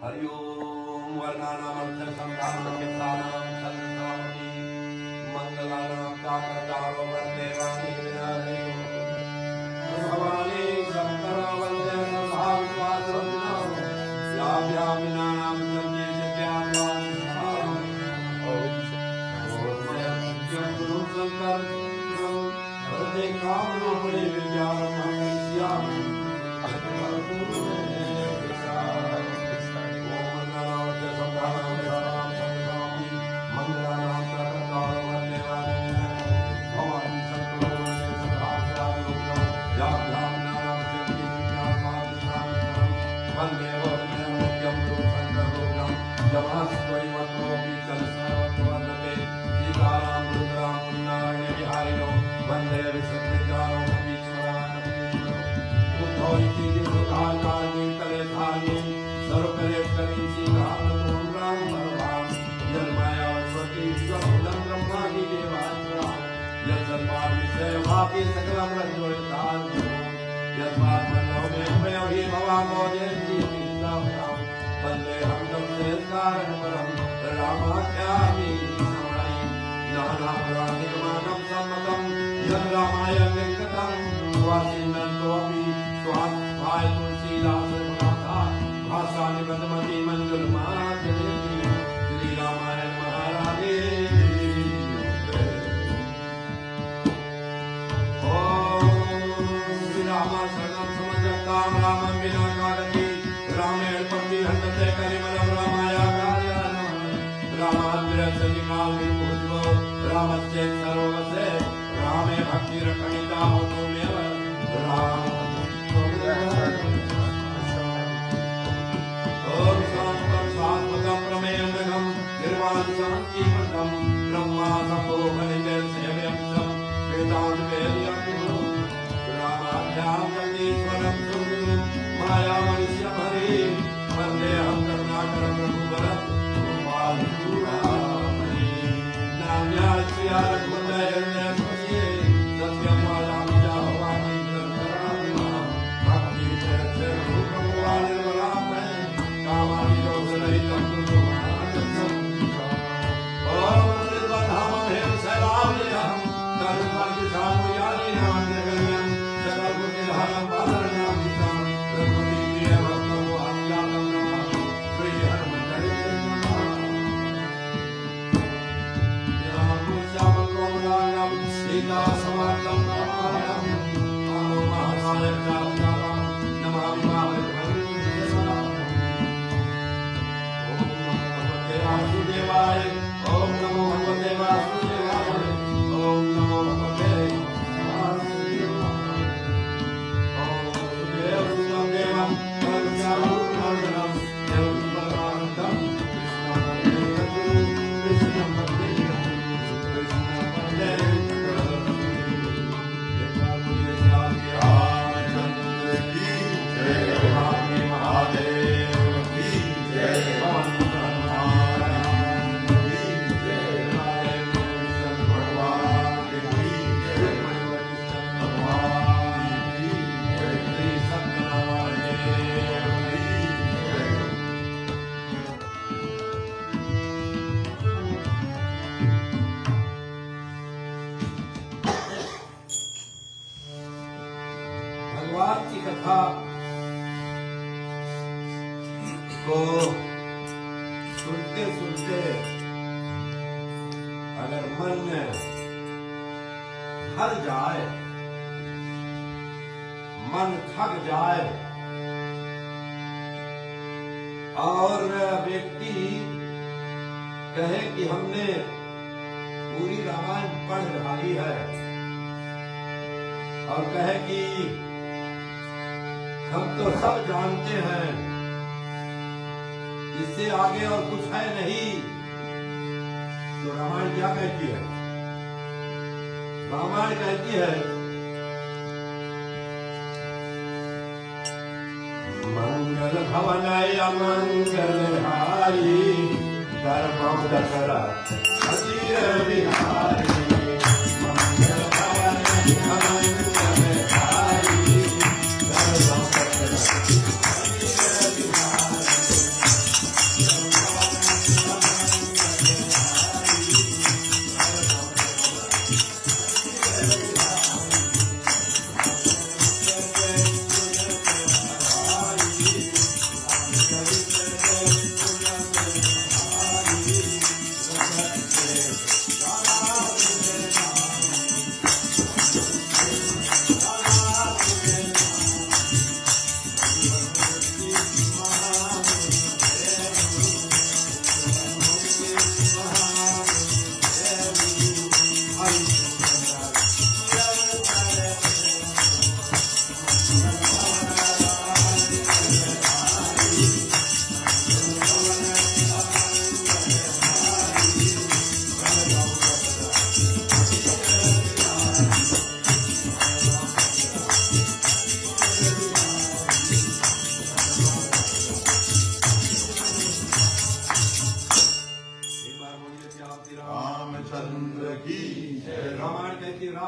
हरि ओम वर्णानामर्थ संधानं चित्तानां संधावति मंगलानां कामदारो वन्दे वाणी विनाशयो भवानी शंकर वन्दे सभाविश्वासवन्नो याभ्यामिनानां सन्ति सिद्ध्यावान् ओम मयं गुरु शंकर वरदे कामरूपिणे विद्यारम्भं करिष्यामि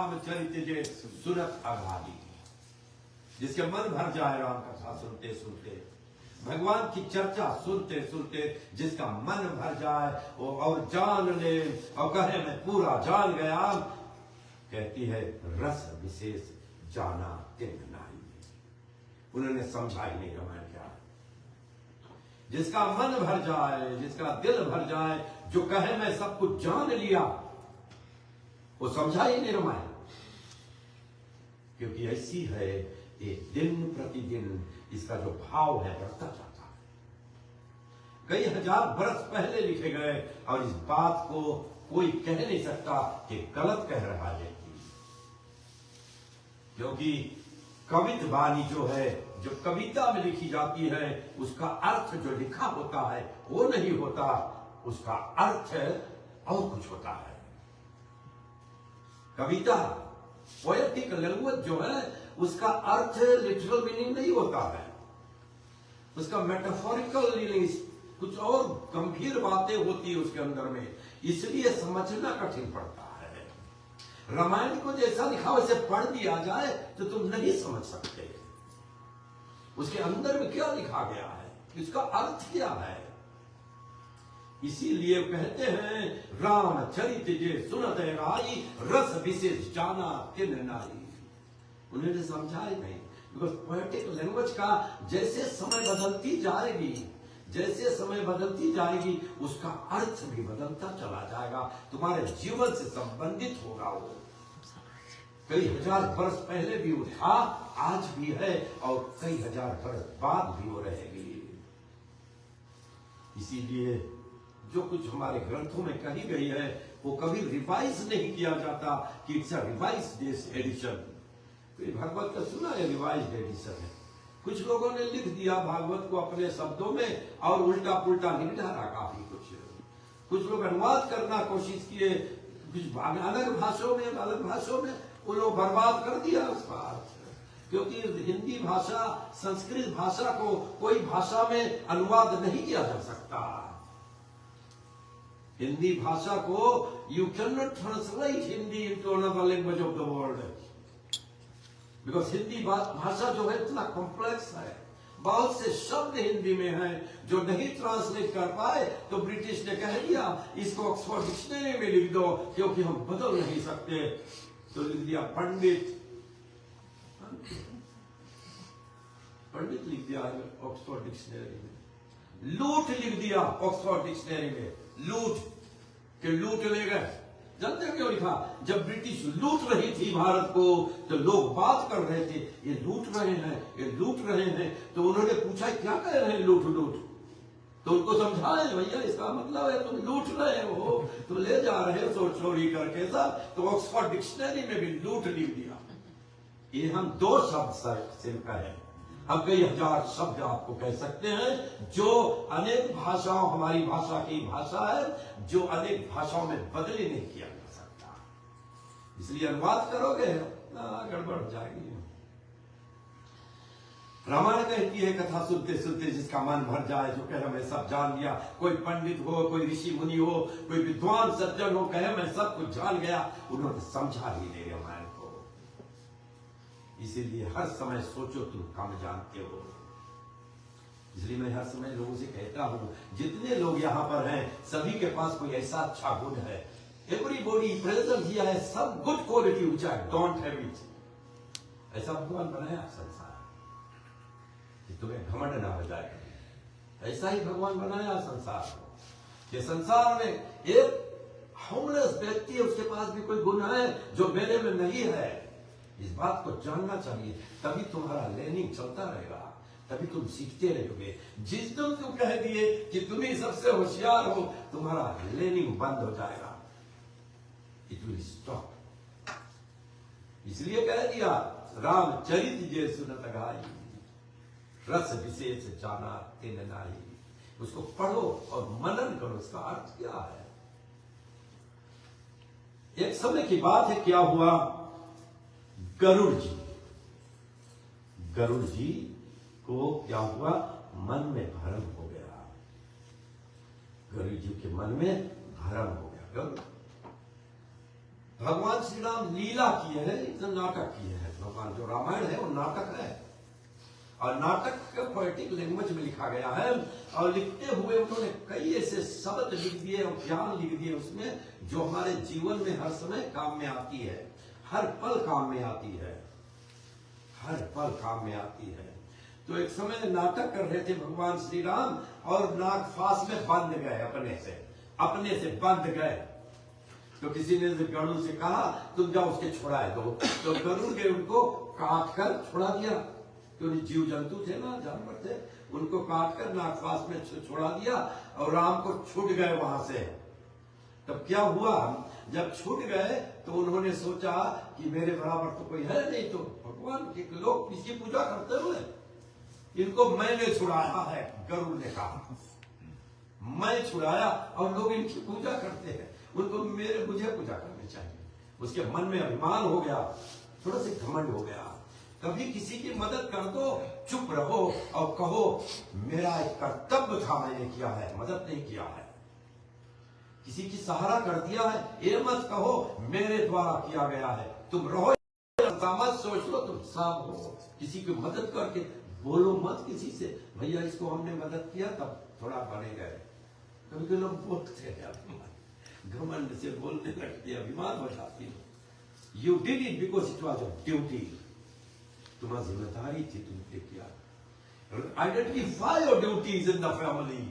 रामचरित जे सुनत अघाई। जिसके मन भर जाए राम कथा सुनते सुनते, भगवान की चर्चा सुनते सुनते जिसका मन भर जाए और जान ले और कहे मैं पूरा जान गया, कहती है रस विशेष जाना तिन नाई। उन्होंने समझा ही नहीं रामायण क्या। जिसका मन भर जाए, जिसका दिल भर जाए, जो कहे मैं सब कुछ जान लिया, वो समझा ही नहीं रामायण। क्योंकि ऐसी है ये दिन प्रतिदिन इसका जो भाव है बढ़ता जाता है। कई हजार बरस पहले लिखे गए और इस बात को कोई कह नहीं सकता कि गलत कह रहा है, क्योंकि कवित वाणी जो है, जो कविता में लिखी जाती है, उसका अर्थ जो लिखा होता है वो नहीं होता, उसका अर्थ और कुछ होता है। कविता पोएटिक लैंग्वेज जो है उसका अर्थ लिटरल मीनिंग नहीं होता है, उसका मेटाफोरिकल मीनिंग कुछ और गंभीर बातें होती है उसके अंदर में, इसलिए समझना कठिन पड़ता है। रामायण को जैसा लिखा वैसे पढ़ दिया जाए तो तुम नहीं समझ सकते उसके अंदर में क्या लिखा गया है, इसका अर्थ क्या है। इसीलिए कहते हैं रामचरित जे सुनत अघाई, रस विशेष जाना तिन नाई। उन्होंने समझा ही नहीं, बिकॉज पोएटिक लैंग्वेज का जैसे समय बदलती जाएगी, जैसे समय बदलती जाएगी उसका अर्थ भी बदलता चला जाएगा, तुम्हारे जीवन से संबंधित होगा। वो कई हजार वर्ष पहले भी वो था, आज भी है और कई हजार वर्ष बाद भी वो रहेगी। इसीलिए जो कुछ हमारे ग्रंथों में कही गई है वो कभी रिवाइज नहीं किया जाता कि it's a revised edition. Bhagavat का सुना है रिवाइज्ड एडिशन है, कुछ लोगों ने लिख दिया भागवत को अपने शब्दों में और उल्टा पुल्टा लिख डाला काफी कुछ लोग अनुवाद करना कोशिश किए, कुछ अलग भाषाओं में उन लोग बर्बाद कर दिया उसका अर्थ। क्योंकि हिंदी भाषा संस्कृत भाषा को कोई भाषा में अनुवाद नहीं किया जा सकता। हिंदी भाषा को you can not translate Hindi into another language of the world, because Hindi भाषा जो है इतना कॉम्प्लेक्स है, बहुत से शब्द हिंदी में हैं जो नहीं ट्रांसलेट कर पाए, तो ब्रिटिश ने कह दिया इसको ऑक्सफोर्ड डिक्शनरी में लिख दो, क्योंकि हम बदल नहीं सकते। तो लिख दिया पंडित लिख दिया ऑक्सफोर्ड डिक्शनरी में, लूट लिख दिया ऑक्सफोर्ड डिक्शनरी में, लूट के लूट ले गए। जानते क्यों लिखा? जब ब्रिटिश लूट रही थी भारत को तो लोग बात कर रहे थे ये लूट रहे हैं, ये लूट रहे हैं। तो उन्होंने पूछा क्या कह रहे हैं लूट लूट, तो उनको समझाए भैया इसका मतलब है तुम लूट रहे हो, तुम ले जा रहे हो चोरी करके सब। तो ऑक्सफोर्ड डिक्शनरी में भी लूट लिख दिया। ये हम दो शब्द सिर्फ कहे, अब कई हजार शब्द आपको कह सकते हैं जो अनेक भाषाओं, हमारी भाषा की भाषा है जो अनेक भाषाओं में बदली नहीं किया जा सकता। इसलिए अनुवाद करोगे गड़बड़ हो जाएगी। रामायण कहती है कथा सुनते सुनते जिसका मन भर जाए, जो कहे मैं सब जान लिया, कोई पंडित हो, कोई ऋषि मुनि हो, कोई विद्वान सज्जन हो, कहे मैं सब कुछ जान गया, उन्होंने समझा ही नहीं रामायण को। इसीलिए हर समय सोचो तुम कम जानते हो। इसलिए मैं हर समय लोगों से कहता हूं जितने लोग यहाँ पर हैं सभी के पास कोई ऐसा अच्छा गुण है। एवरीबॉडी प्रेजेंट हियर है some good quality which I don't have it. ऐसा भगवान बनाया संसार कि तुम्हें घमंड ना हो जाए। ऐसा ही भगवान बनाया संसार को कि संसार में एक होमलेस व्यक्ति है, उसके पास भी कोई गुण है जो मेरे में नहीं है। इस बात को जानना चाहिए, तभी तुम्हारा लर्निंग चलता रहेगा, तभी तुम सीखते रहोगे। जिस दिन तुम कह दिए कि तुम ही सबसे होशियार हो, तुम्हारा लर्निंग बंद हो जाएगा, इट विल स्टॉप। इसलिए कह दिया रामचरित जे सुनत अघाई, रस विशेष जाना तिन नाई। उसको पढ़ो और मनन करो, उसका अर्थ क्या है। एक समय की बात है, क्या हुआ, गरुड़ जी को क्या हुआ, मन में भ्रम हो गया। गरुड़ जी के मन में भ्रम हो गया। भगवान श्री राम लीला किए हैं, इतना नाटक किए हैं। भगवान जो रामायण है वो नाटक है, और नाटक का पोएटिक लैंग्वेज में लिखा गया है, और लिखते हुए उन्होंने कई ऐसे शब्द लिख दिए और ज्ञान लिख दिए उसमें, जो हमारे जीवन में हर समय काम में आती है, हर पल काम में आती है, हर पल काम में आती है। तो एक समय नाटक कर रहे थे भगवान श्री राम, और नागफास में बंद गए, अपने से बंद गए। तो किसी ने गरुड़ से कहा तुम जाओ उसके छुड़ाए दो, तो गरुड़ ने उनको काट कर छुड़ा दिया, क्योंकि जीव जंतु थे ना, जानवर थे, उनको काट कर नागफास में छुड़ा दिया, और राम को छूट गए वहां से। तब क्या हुआ, जब छूट गए तो उन्होंने सोचा कि मेरे बराबर तो कोई है नहीं, तो भगवान के लोग इसकी पूजा करते हुए, इनको मैंने छुड़ाया है, गरुड़ ने कहा मैं छुड़ाया, और लोग इनकी पूजा करते हैं, उनको मुझे पूजा करनी चाहिए। उसके मन में अभिमान हो गया, थोड़ा सा घमंड हो गया। कभी किसी की मदद कर दो, चुप रहो और कहो मेरा एक कर्तव्य था, मैंने किया है, मदद नहीं किया है। किसी की सहारा कर दिया है, ये मत कहो मेरे द्वारा किया गया है, तुम रहो मत सोच लो तुम सब हो। किसी की मदद करके बोलो मत किसी से, भैया इसको हमने मदद किया तब थोड़ा बने गए। कभी कभी लोग बोलते हैं, घमंड से बोलने लगते, अभिमान बढ़ाती। You did it because it was a duty, तुम्हारी जिम्मेदारी थी, तुमने किया। Identify your duties in the family.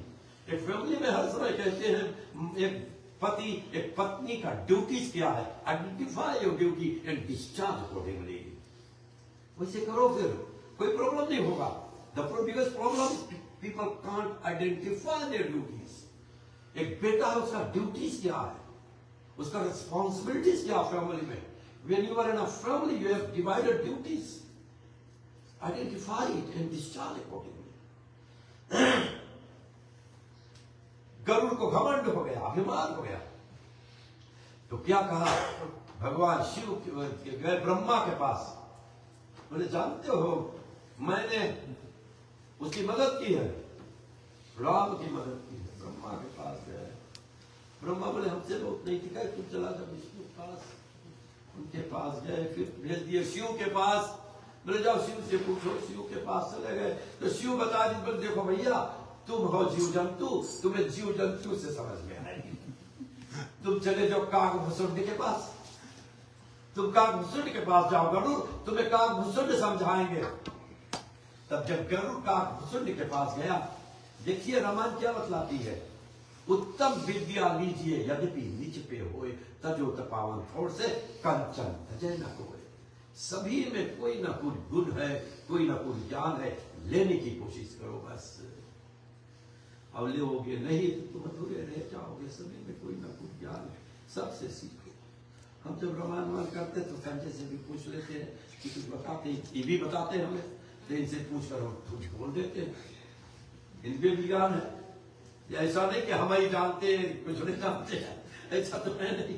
एक फैमिली में हर समय कहते हैं एक पति एक पत्नी का ड्यूटीज क्या है, identify your duty and discharge accordingly. वैसे करो, फिर कोई प्रॉब्लम नहीं होगा। The biggest problem people can't identify their duties. एक बेटा है, उसका ड्यूटीज क्या है, उसका रिस्पॉन्सिबिलिटीज क्या फैमिली में। When you are in a family, you have divided duties. Identify it and discharge accordingly. Garuda को घमंड हो गया, अभिमान हो गया, तो क्या कहा, भगवान शिव गए ब्रह्मा के पास, बोले जानते हो मैंने उसकी मदद की है, राम की मदद की है। ब्रह्मा के पास गए, ब्रह्मा बोले हमसे बहुत नहीं दिखा, तुम चला जा विष्णु के पास। उनके पास गए, फिर भेज दिए शिव के पास, बोले जाओ शिव से पूछो। शिव के पास चले गए तो शिव बता दी, बोले देखो भैया तुम हो जीव जंतु, तुम्हें जीव जंतु से समझ में आएगी, तुम चले जाओ काग भुसुंड के पास, तुम काग भुसुंड के पास जाओ गरुड़, तुम्हें काग भुसुंड समझाएंगे। तब जब गरुड़ काग भुसुंड के पास गया, देखिए रामायण क्या बतलाती है, उत्तम विद्या लीजिए यद्यपि निज पे होए, तजो तपावन थोड़ से कंचन तजय न कोई। सभी में कोई ना कोई गुण है, कोई ना कोई ज्ञान है, लेने की कोशिश करो बस। अब लोगे नहीं तो तुम अधूरे रह जाओगे, सभी में कोई ना कोई ज्ञान है, सबसे सीखो। हम जब रामायण करते तो संजय से भी पूछ लेते हैं कि कुछ बताते, ये भी बताते हैं हमें, तो इनसे पूछ कर हम कुछ बोल देते हैं, इनके भी ज्ञान है। ऐसा नहीं कि हम ही जानते हैं कुछ नहीं जानते हैं, ऐसा तो है नहीं।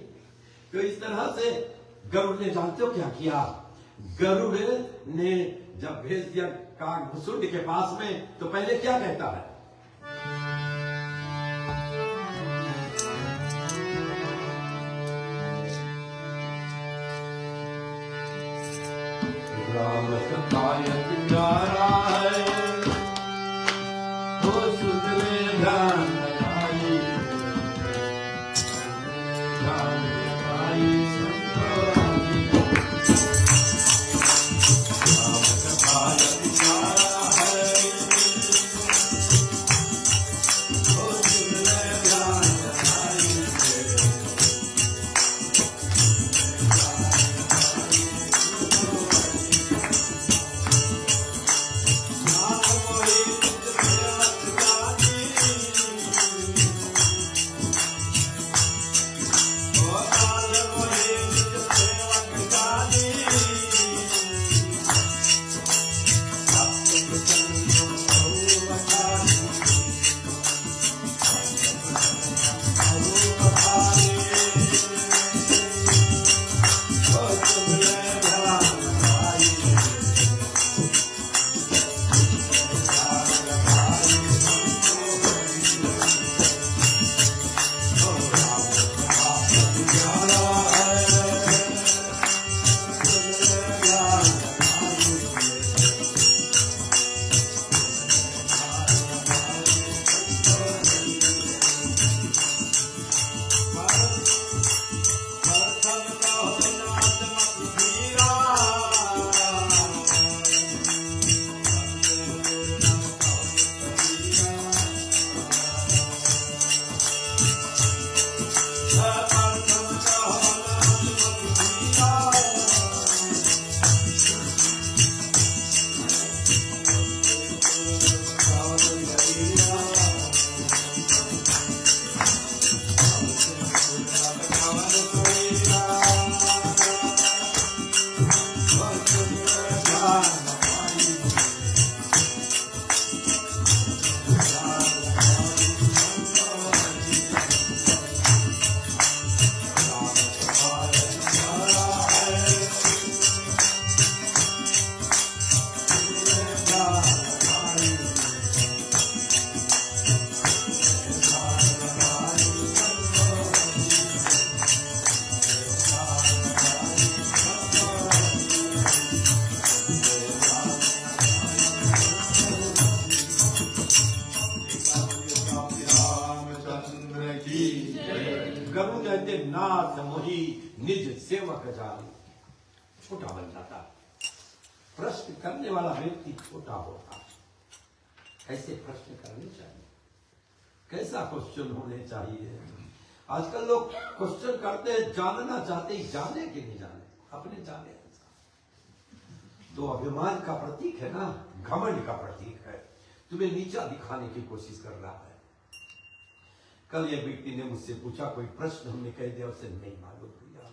तो इस तरह से गरुड़ ने जानते हो क्या किया, गरुड़ ने जब भेज दिया काग भुसुंड के पास में, तो पहले क्या कहता है, राम सताय पिंजारा है, हो सुध में ध्यान लगाई, ध्यान लगाई संतोषी। राम सताय पिंजारा है, हो सुध में ध्यान लगाई, नाथ मोही निज सेवक जानी। छोटा बन जाता है। प्रश्न करने वाला व्यक्ति छोटा होता है। कैसे प्रश्न करने चाहिए, कैसा क्वेश्चन होने चाहिए। आजकल लोग क्वेश्चन करते हैं, जानना चाहते ही, जाने कि नहीं जाने, अपने जाने। तो अभिमान का प्रतीक है ना, घमंड का प्रतीक है, तुम्हें नीचा दिखाने की कोशिश कर रहा है। कल ये व्यक्ति ने मुझसे पूछा कोई प्रश्न, हमने कह दिया उसे नहीं मालूम भैया,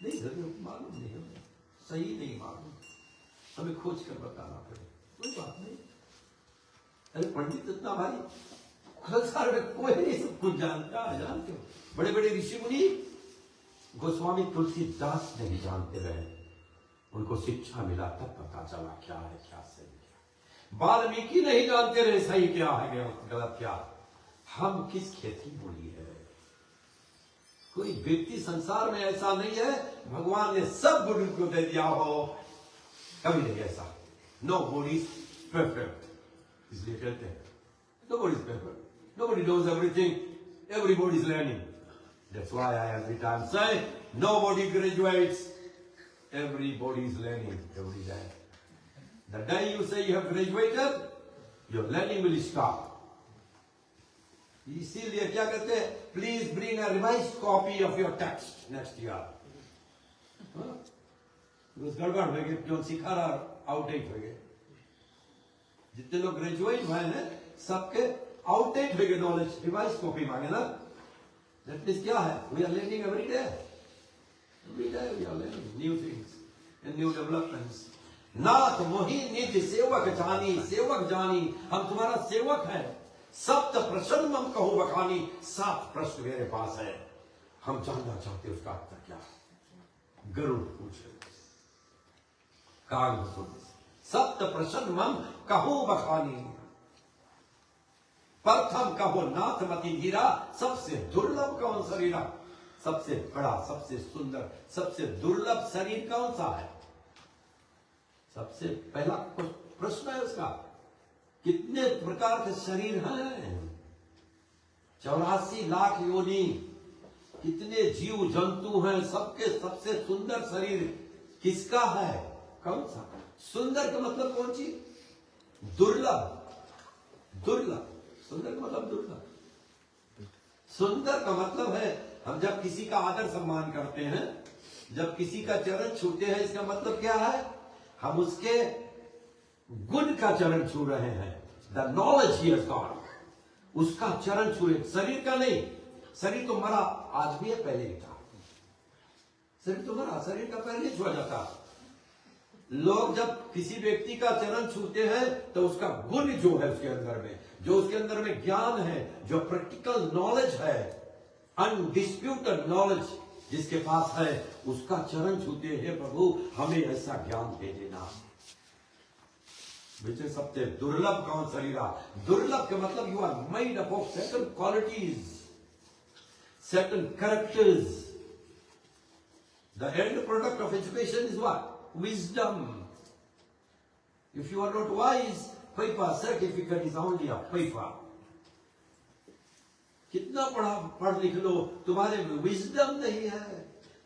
नहीं जरूर मालूम नहीं, हमें सही नहीं मालूम, हमें खोज कर बताना पड़े। कोई बात नहीं, अरे पंडित इतना भारी संसार में कोई नहीं सब कुछ जानता है। जानते हो बड़े बड़े ऋषि मुनि, गोस्वामी तुलसीदास नहीं जानते रहे, उनको शिक्षा मिला तब पता चला क्या है क्या सही क्या। वाल्मीकि नहीं जानते रहे सही क्या है गलत क्या। हम किस खेती बोली है। कोई व्यक्ति संसार में ऐसा नहीं है भगवान ने सब गुण को दे दिया हो, कभी नहीं ऐसा। नोबडी इज परफेक्ट, इसलिए कहते हैं nobody is perfect, nobody knows everything, everybody is learning. That's why I every time say nobody graduates, everybody is learning every day. The day you say you have graduated, your learning will stop. इसीलिए क्या कहते हैं, please bring a revised copy of your text next year. गड़बड़ हो गए, जो सिखा रहा आउटडेट हो गए। जितने लोग ग्रेजुएट हुए हैं सबके आउटडेट हो गए नॉलेज, रिवाइज कॉपी मांगे ना। दैट मींस क्या है, we are learning every day, we are learning new things and new developments. नाथ मोहि निज सेवक जानी, सेवक जानी, हम तुम्हारा सेवक है। सप्त प्रश्न हम कहो बखानी, 7 प्रश्न मेरे पास है, हम जानना चाहते उसका उत्तर क्या। गरुड़ पूछे, काग सुन, सप्त प्रश्न मम कहो बखानी। प्रथम कहो नाथ मति धीरा, सबसे दुर्लभ कौन शरीरा। सबसे बड़ा, सबसे सुंदर, सबसे दुर्लभ शरीर कौन सा है। सबसे पहला प्रश्न है उसका, कितने प्रकार के शरीर हैं। 84 लाख योनि, कितने जीव जंतु हैं, सबके सबसे सुंदर शरीर किसका है, कौन सा। सुंदर का मतलब कौन चीज, दुर्लभ, दुर्लभ। सुंदर का मतलब दुर्लभ। सुंदर का मतलब है हम जब किसी का आदर सम्मान करते हैं, जब किसी का चरण छूते हैं, इसका मतलब क्या है, हम उसके गुण का चरण छू रहे हैं। The knowledge he has got, उसका चरण छू रहे, शरीर का नहीं। शरीर तो मरा, आज भी है पहले ही था। शरीर तो मरा, शरीर का पैर नहीं छुआ जाता। लोग जब किसी व्यक्ति का चरण छूते हैं तो उसका गुण जो है उसके अंदर में, जो उसके अंदर में ज्ञान है, जो प्रैक्टिकल नॉलेज है, अनडिस्प्यूटेड नॉलेज जिसके पास है, उसका चरण छूते हैं। प्रभु हमें ऐसा ज्ञान दे देना। बेटे सबसे दुर्लभ कौन शरीरा। दुर्लभ का मतलब you are made up of certain qualities, certain characters. The end product of education is what, wisdom. If you are not wise, paper certificate is only a paper. कितना पढ़ लिख लो, तुम्हारे में विजडम नहीं है,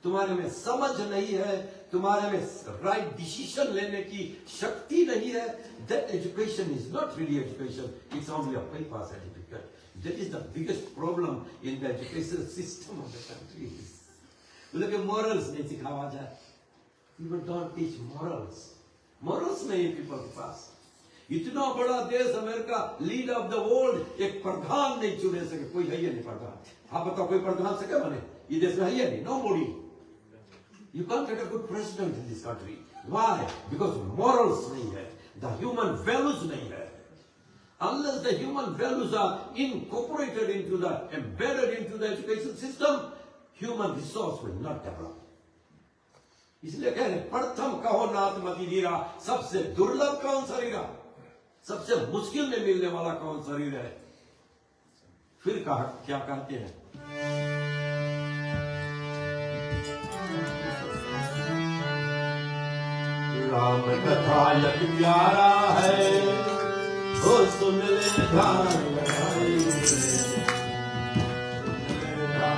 तुम्हारे में समझ नहीं है, तुम्हारे में राइट डिसीजन लेने की शक्ति नहीं है, that education is not really education, it's only a paper certificate. That is the biggest problem in the education system of the country. लोग morals नहीं सिखावा जाए, people don't teach morals. morals नहीं है people के पास। इतना बड़ा देश America, leader of the world, एक प्रधान नहीं चुने सके, कोई है ही नहीं प्रधान। आप बताओ कोई प्रधान से क्या बने, ये देश में है ही नहीं, nobody. You can't get a good president in this country. Why? Because morals नहीं है, the human values नहीं है। Unless the human values are incorporated into the, embedded into the education system, human resource will not develop. इसलिए कह रहे प्रथम कहो नाथ मति धीरा, सबसे दुर्लभ कौन शरीरा, सबसे मुश्किल में मिलने वाला कौन शरीर है। फिर कहा क्या कहते हैं, राम कथा यति प्यारा है, वो सुन ले ध्यान लगाए, सुन ले ध्यान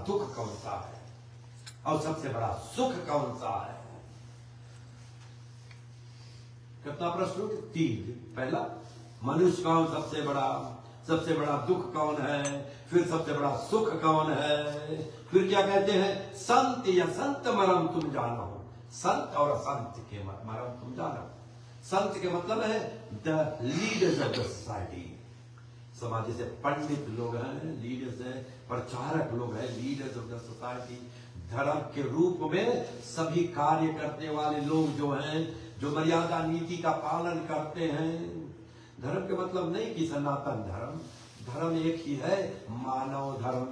दुख कौन सा है और सबसे बड़ा सुख कौन सा है? कितना प्रश्न? 3। पहला, मनुष्य कौन सबसे बड़ा दुख कौन है? फिर सबसे बड़ा सुख कौन है? फिर क्या कहते हैं? संत या संत मरम तुम जानो। संत और असंत के मरम तुम जानो। संत के मतलब है the leaders of the society. समाज जैसे पंडित लोग हैं, लीडर्स हैं, प्रचारक लोग हैं, लीडर्स ऑफ द सोसाइटी। धर्म के रूप में सभी कार्य करने वाले लोग जो हैं, जो मर्यादा नीति का पालन करते हैं। धर्म के मतलब नहीं कि सनातन धर्म, धर्म एक ही है, मानव धर्म।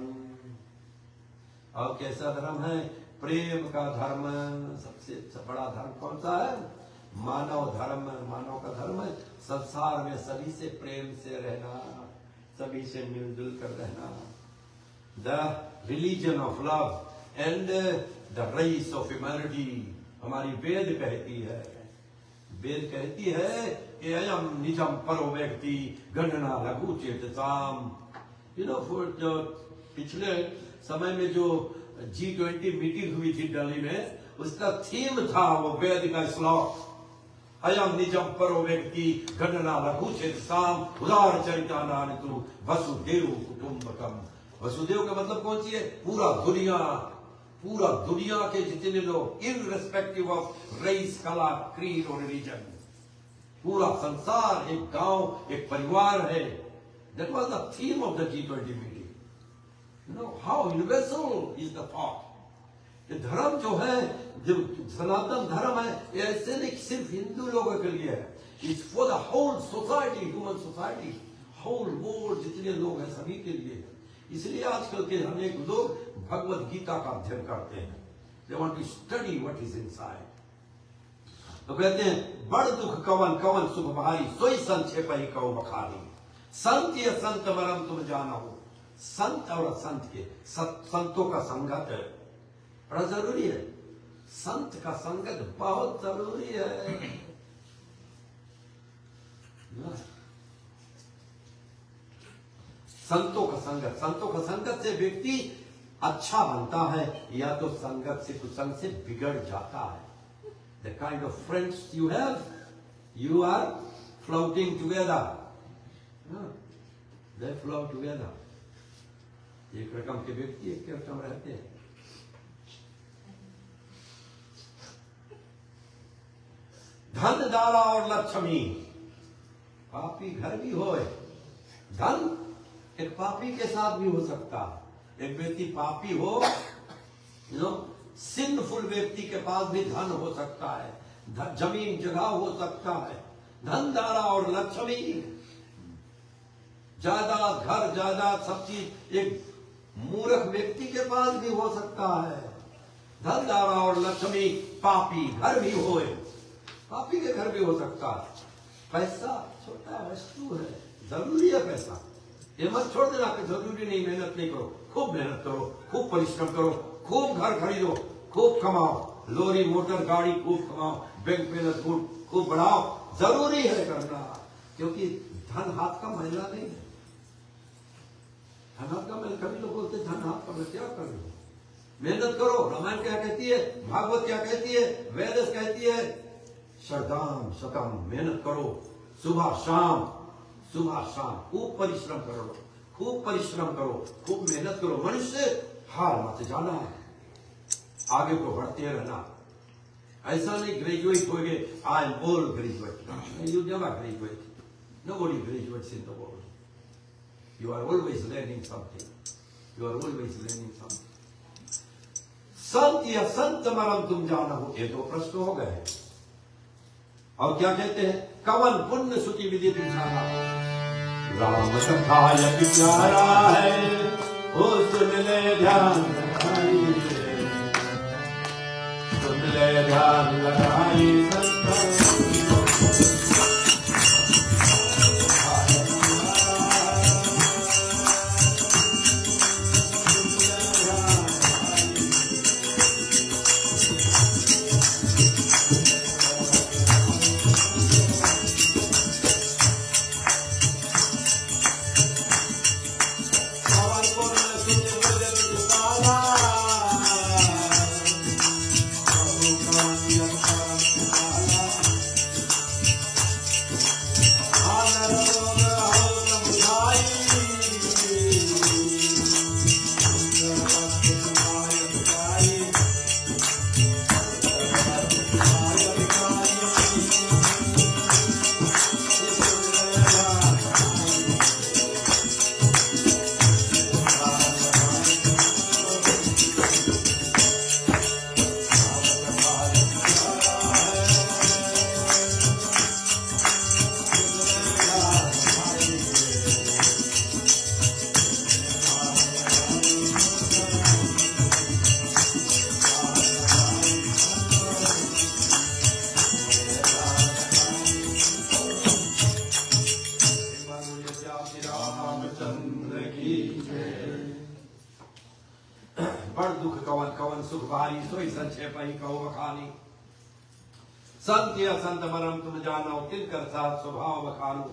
और कैसा धर्म है? प्रेम का धर्म। सबसे बड़ा धर्म कौन सा है? मानव धर्म। मानव का धर्म है संसार में सभी से प्रेम से रहना, सभी से मिलजुल कर रहना। The religion of love and the race of humanity. हमारी वेद कहती है कि अयम निजम परो व्यक्ति गणना लघु चेतसाम। जो पिछले समय में जो G20 मीटिंग हुई थी दिल्ली में, उसका थीम था वो वेद का श्लोक, अयम निजम परो व्यक्ति गणना लघु चेतसाम उदार चरितानानि तु वसुदेव कुटुंबकम। वसुदेव का मतलब कौन सी है? पूरा दुनिया के जितने लोग, इररिस्पेक्टिव ऑफ रेस, कला, क्रीड और रिलीजन, पूरा संसार एक गांव, एक परिवार है। That was the theme of the G20 meeting. How universal is the thought. धर्म जो है, जो सनातन धर्म है, ऐसे नहीं सिर्फ हिंदू लोगों के लिए है, it's for the whole society, human society, whole world, जितने लोग हैं सभी के लिए। इसलिए आजकल के अनेक लोग भगवत गीता का अध्ययन करते हैं। They want to study what is inside. तो कहते हैं बड़ दुख कवन कवन सुख भारी, सोई संक्षेप ही कहो बखारी। संत या संत मरम तुम जाना हो। संत और असंत के, संतों का संगत है बड़ा जरूरी है। संत का संगत बहुत जरूरी है। संतों का संगत से व्यक्ति अच्छा बनता है, या तो संगत से कुसंग से बिगड़ जाता है। The kind of friends you have, you are floating together. They float together. एक रकम के व्यक्ति एक रकम रहते हैं। धन दारा और लक्ष्मी, पापी घर भी हो। धन एक पापी के साथ भी हो सकता है। एक व्यक्ति पापी हो, सिंफुल व्यक्ति के पास भी धन हो सकता है, जमीन जगह हो सकता है। धन दारा और लक्ष्मी, जायदाद, घर जायदाद, सब चीज एक मूर्ख व्यक्ति के पास भी हो सकता है। धन दारा और लक्ष्मी, पापी घर भी होए, पापी के घर भी हो सकता है। पैसा छोटा वस्तु है, जरूरी है पैसा। ये मत छोड़ देना कि जरूरी नहीं, मेहनत नहीं करो। खूब मेहनत करो, खूब परिश्रम करो, खूब घर खरीदो, खूब कमाओ, लोरी मोटर गाड़ी खूब कमाओ, बैंक बैलेंस खूब बढ़ाओ। जरूरी है करना, क्योंकि धन हाथ का मैला नहीं है। धन हाथ का मैला, कभी लोग बोलते धन हाथ का मैला, क्या कर रहे हो? मेहनत करो। रामायण क्या कहती है, भागवत क्या कहती है, वेद कहती है, शरदाम शतम, मेहनत करो, सुबह शाम खूब परिश्रम करो, खूब मेहनत करो। मनुष्य हार मत जाना, आगे को बढ़ते रहना। ऐसा नहीं ग्रेजुएट हो गए, I am all graduate. You never graduate, nobody graduates in the world. You are always learning something. संत या संत मरम तुम जाना हो। ये दो प्रश्न हो गए। और क्या कहते हैं? कवन पुण्य सुखी विधि तुझाना। राम कथा यति प्यारा है, ओ सुन ले ध्यान लगाइए, सुन ले ध्यान लगाइए Bye. छे पही कहो बखानी। संत या संत मरम तुम जानो, किनकर साथ स्वभाव बखानो।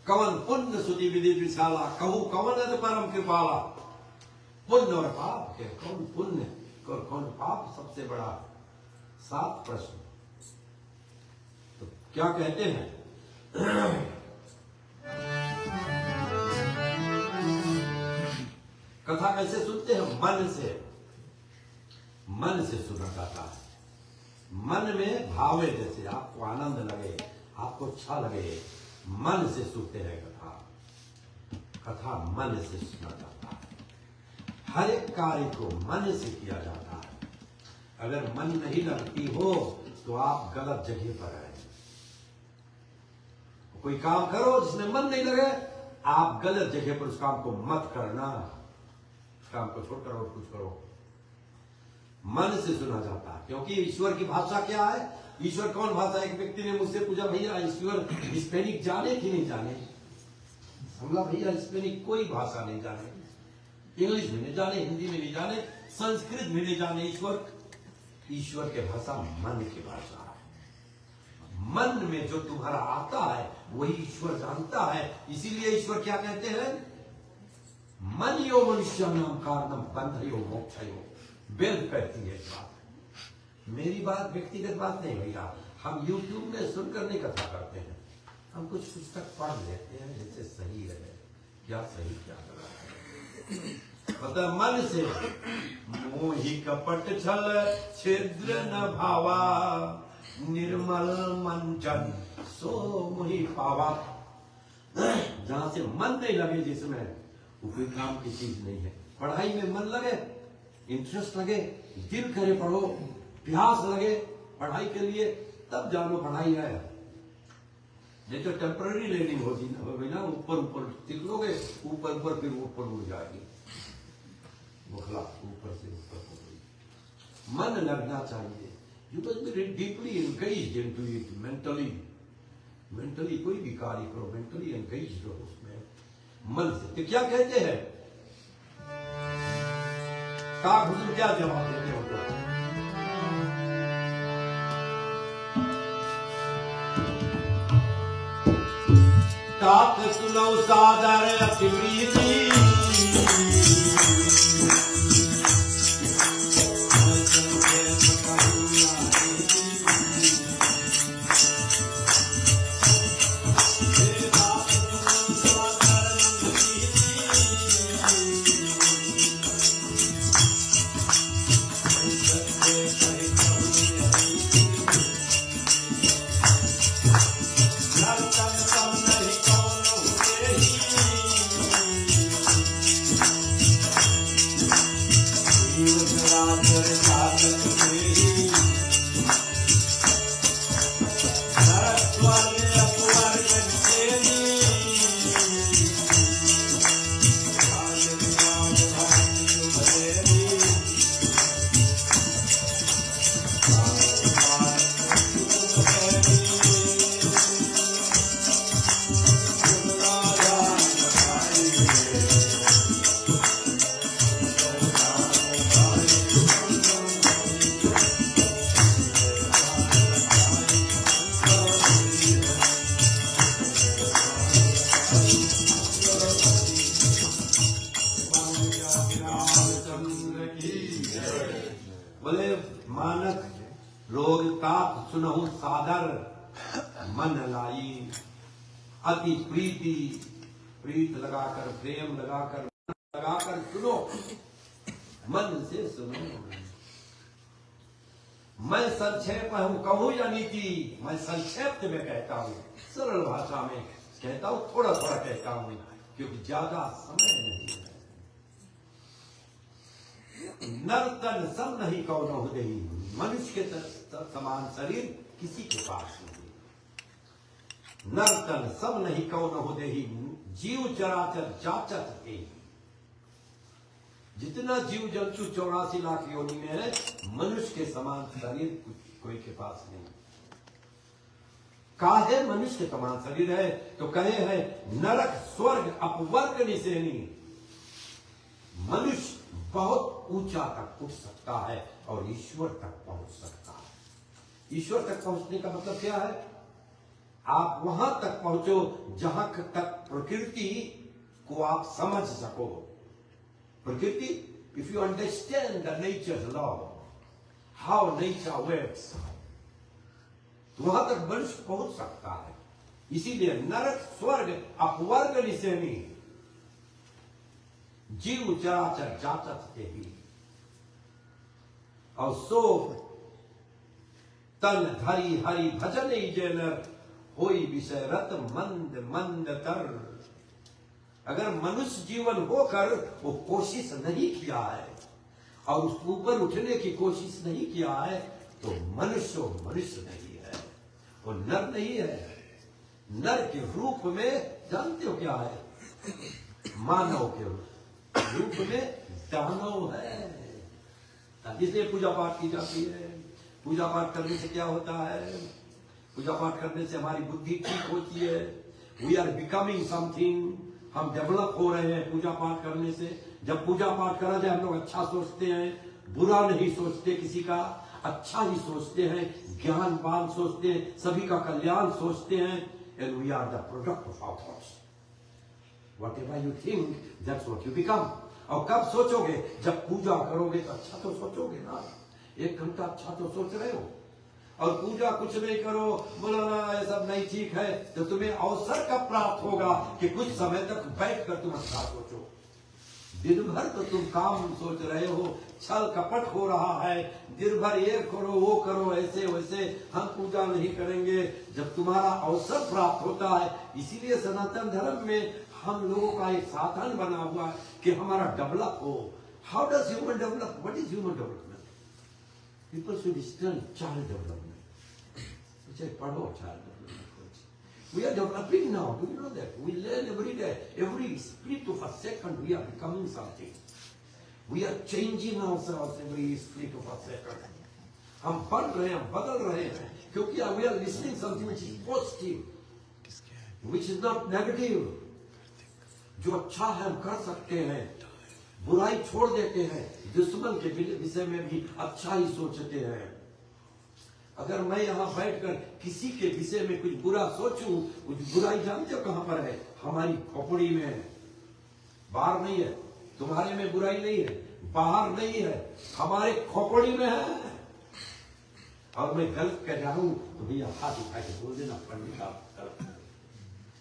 कवन पुण्य सुधि विधि विशाला, कहू कवन अद परम कृपाला। पुण्य और पाप के कौन पुण्य और कौन पाप सबसे बड़ा? 7 प्रश्न। तो क्या कहते हैं? कथा कैसे सुनते हैं? मन से सुना जाता है। मन में भावे, जैसे आपको आनंद लगे, आपको अच्छा लगे, मन से सुनते हैं कथा मन से सुना जाता है। हर एक कार्य को मन से किया जाता है। अगर मन नहीं लगती हो तो आप गलत जगह पर हैं। कोई काम करो जिसमें मन नहीं लगे, आप गलत जगह पर उस काम को मत करना। उस काम को छोड़कर और कुछ करो। मन से सुना जाता है, क्योंकि ईश्वर की भाषा क्या है? ईश्वर कौन भाषा? एक व्यक्ति ने मुझसे पूछा, भैया ईश्वर हिस्पैनिक जाने कि नहीं जाने? हमला भैया हिस्पैनिक कोई भाषा नहीं जाने, इंग्लिश में नहीं जाने, हिंदी में नहीं जाने, संस्कृत में नहीं जाने। ईश्वर के भाषा मन की भाषा है। मन में जो तुम्हारा आता है वही ईश्वर जानता है। इसीलिए ईश्वर क्या कहते हैं? मन यो मनुष्य नाम कारणम बंधयो मोक्षयो। वेद कहती है इस बात। मेरी बात व्यक्तिगत बात नहीं भैया। हम YouTube में सुनकर नहीं कथा करते हैं, हम कुछ पुस्तक पढ़ लेते हैं जिससे सही रहे, क्या सही क्या गलत। मतलब मन से मोहि कपट छल छिद्र न भावा, निर्मल मन जन सो मोहि पावा। जहां से मन नहीं लगे, जिसमें वो कोई काम की चीज नहीं है। पढ़ाई में मन लगे, इंटरेस्ट लगे, दिल करे पढ़ो, प्यास लगे पढ़ाई के लिए, तब जानो पढ़ाई है। नहीं तो टेम्पररी लर्निंग होगी ना, ऊपर ऊपर सीख लोगे, ऊपर ऊपर फिर ऊपर उड़ जाएगी बुखला, ऊपर से ऊपर हो गई। मन लगना चाहिए। You must be deeply engaged into it mentally कोई भी कार्य करो, मेंटली एंगेज्ड रहो उसमें मन से। तो क्या कहते हैं? काक हुजूर क्या जवाब देते हो? तात सुनो सादर अति प्रीति, बोले मानक रोग ताप सुनहु सादर, मन लाई अति प्रीति। प्रीत लगाकर, प्रेम लगाकर सुनो, मन से सुनो। मैं संक्षेप कहूं या नीति? मैं संक्षेप में कहता हूं, सरल भाषा में कहता हूं, थोड़ा थोड़ा कहता हूं, क्योंकि ज्यादा समय नहीं है। नर्तन सब नहीं कौन हो दही, मनुष्य के समान शरीर किसी के पास नहीं। नर्तन सब नहीं कौन हो दही, जीव चराचर जाचत है। जितना जीव जंतु 84 लाख योनि में है, मनुष्य के समान शरीर कोई के पास नहीं। काहे मनुष्य के समान शरीर है? तो कहे है नरक स्वर्ग अपवर्ग निसेनी। मनुष्य बहुत ऊंचा तक उठ सकता है और ईश्वर तक पहुंच सकता है। ईश्वर तक पहुंचने का मतलब क्या है? आप वहां तक पहुंचो जहां तक प्रकृति को आप समझ सको। प्रकृति, if you understand the nature law, how nature works, तो वहां तक मनुष्य पहुंच सकता है। इसीलिए नरक स्वर्ग अपवर्ग निसेनी, जीव चराचर जाचत के ही, और सो तन धरी हरि भजन जैनर होई विषय रत मंद मंद तर। अगर मनुष्य जीवन होकर वो कोशिश नहीं किया है और उस ऊपर उठने की कोशिश नहीं किया है, तो मनुष्य मनुष्य नहीं है, वो नर नहीं है। नर के रूप में जानते हो क्या है? मानव के रूप में दानव है। इसलिए पूजा पाठ की जाती है। पूजा पाठ करने से क्या होता है? पूजा पाठ करने से हमारी बुद्धि ठीक होती है। वी आर बिकमिंग समथिंग, हम डेवलप हो रहे हैं पूजा पाठ करने से। जब पूजा पाठ करा जाए, हम लोग अच्छा सोचते हैं, बुरा नहीं सोचते, किसी का अच्छा ही सोचते हैं, ज्ञानवान सोचते हैं, सभी का कल्याण सोचते हैं। And we are the product of our thoughts. Whatever you think, that's what you become. और कब सोचोगे? जब पूजा करोगे तो अच्छा तो सोचोगे ना। 1 घंटा अच्छा तो सोच रहे हो, और पूजा कुछ नहीं करो, बोला ना ये सब नहीं ठीक है, तो तुम्हें अवसर कब प्राप्त होगा कि कुछ समय तक बैठकर तुम अच्छा सोचो? दिन भर तो तुम काम सोच रहे हो, छल कपट हो रहा है, दिन भर ये करो वो करो, ऐसे वैसे, हम पूजा नहीं करेंगे। जब तुम्हारा अवसर प्राप्त होता है, इसीलिए सनातन धर्म में हम लोगों का एक साधन बना हुआ है कि हमारा डेवलप हो। How does human develop? What is human development? People should study child development. पढ़ो child development. We are developing now. Do you know that? We learn every day. Every split of a second, we are becoming something. We are changing ourselves every split of a second. हम बढ़ रहे हैं, बदल रहे हैं, क्योंकि we are listening something which is positive, which is not negative. जो अच्छा है हम कर सकते हैं, बुराई छोड़ देते हैं, दुश्मन के विषय में भी अच्छा ही सोचते हैं। अगर मैं यहाँ बैठकर किसी के विषय में कुछ बुरा सोचूं, कुछ बुराई जानते हो कहां पर है? हमारी खोपड़ी में है, बाहर नहीं है। तुम्हारे में बुराई नहीं है, बाहर नहीं है, हमारे खोपड़ी में है। और मैं गलत कह रहा हूं तो भैया हाथ उठा के बोल देना, पंडित आप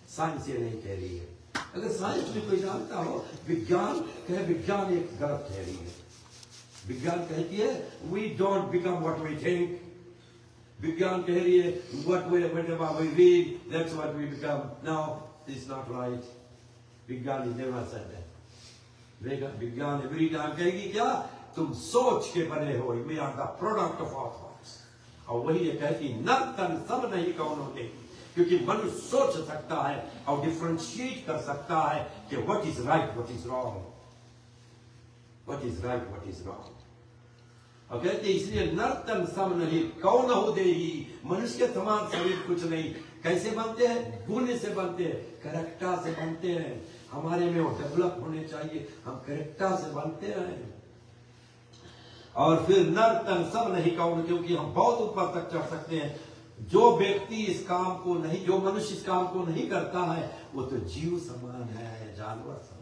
साइंस ये नहीं कह रही है। अगर साइंस में कोई जानता हो, विज्ञान कहे विज्ञान एक गलत कह रही है। विज्ञान कहती है we don't become what we think. विज्ञान कह रही है whatever we read, that's what we become. No, it's not right. विज्ञान ने never said that. विज्ञान every time कहेगी क्या? तुम सोच के बने हो, we are the product of our thoughts. और वही ये कहती नर तन सब नहीं कौन होते, क्योंकि मनुष्य सोच सकता है और डिफरेंशिएट कर सकता है कि what is right, what is wrong, what is right, what is wrong. और कहते इसलिए नर तन सब नहीं कौन हो दे ही, मनुष्य के समान शरीर कुछ नहीं। कैसे बनते हैं? गुण से बनते हैं, कैरेक्टर से बनते हैं। हमारे में वो डेवलप होने चाहिए, हम कैरेक्टर से बनते हैं। और फिर नर तन सब नहीं कौन, क्योंकि हम बहुत ऊपर तक चढ़ सकते हैं। जो व्यक्ति इस काम को नहीं, जो मनुष्य इस काम को नहीं करता है, वो तो जीव समान है, जानवर समान।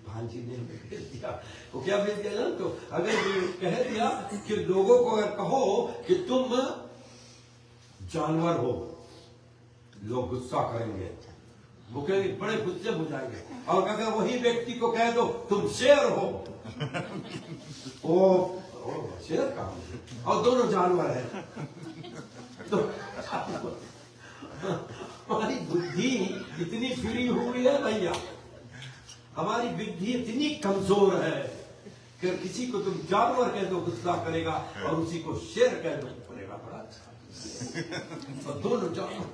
भांजी ने कह दिया, वो क्या भेज दिया ना, तो अगर कह दिया कि लोगों को अगर कहो कि तुम जानवर हो, लोग गुस्सा करेंगे, वो कहेंगे, बड़े गुस्से हो जाएंगे। और अगर वही व्यक्ति को कह दो तुम शेर हो, ओ शेर कहां, और दोनों जानवर है, तो हमारी बुद्धि इतनी फ्री हुई है भैया, हमारी बुद्धि इतनी कमजोर है कि किसी को तुम जानवर कह दो गुस्सा करेगा, और उसी को शेर कह दो करेगा बड़ा अच्छा। और दोनों जानवर,